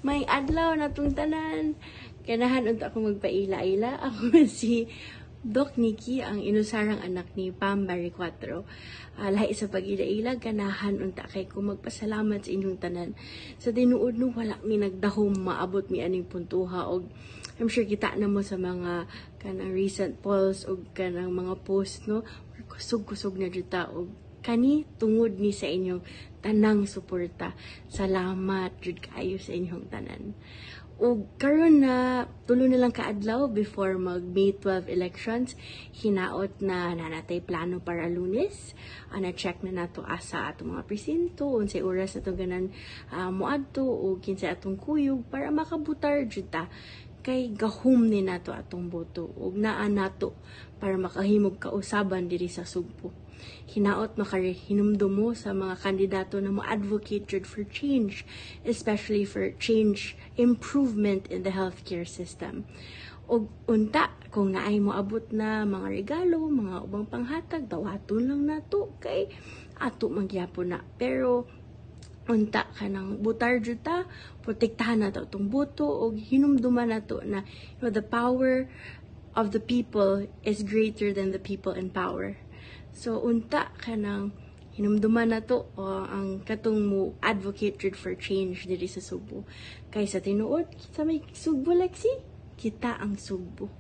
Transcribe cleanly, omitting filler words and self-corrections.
May adlaw na tong tanan. Ganahan unta ako magpaila-ila. Ako si Doc Nikki, ang inusarang anak ni Pam Barriquatro. Lahi sa pag-ila-ila, ganahan unta kay ko magpasalamat sa inyong tanan. Sa tinuod no, wala mi nagdahom maabot mi aning puntuha. Og I'm sure kita na mo sa mga kanang recent polls o kanang mga post, no? Kusog-kusog na juta. Og kani tungod ni sa inyong tanang suporta. Salamat jud kayo sa inyong tanan. O karon na tulo na lang kaadlaw before mag May 12 elections, hinaot na nanatay plano para Lunes. Na-check na nato asa atong mga presinto, unsay oras na ganan moadto o kinsay atong kuyog para makabutar jud ta kay gahum ni nato atong boto ug naa nato para makahimog kausaban diri sa Sugbo. Hinaot makahinumdum mo sa mga kandidato na mo-advocate jud for change, especially for change, improvement in the healthcare system. Og unta, kung naay mo abot na mga regalo, mga ubang panghatag, dawaton lang nato kay ato magyapon na. Pero unta ka ng butar jud ta, protektahan nato itong boto og hinumduman nato na the power of the people is greater than the people in power. So unta ka ng hinumduman nato ang katong mo advocate jud for change diri sa Sugbo. Kay sa tinuod, sa may Sugbo Lexi, kita ang Sugbo.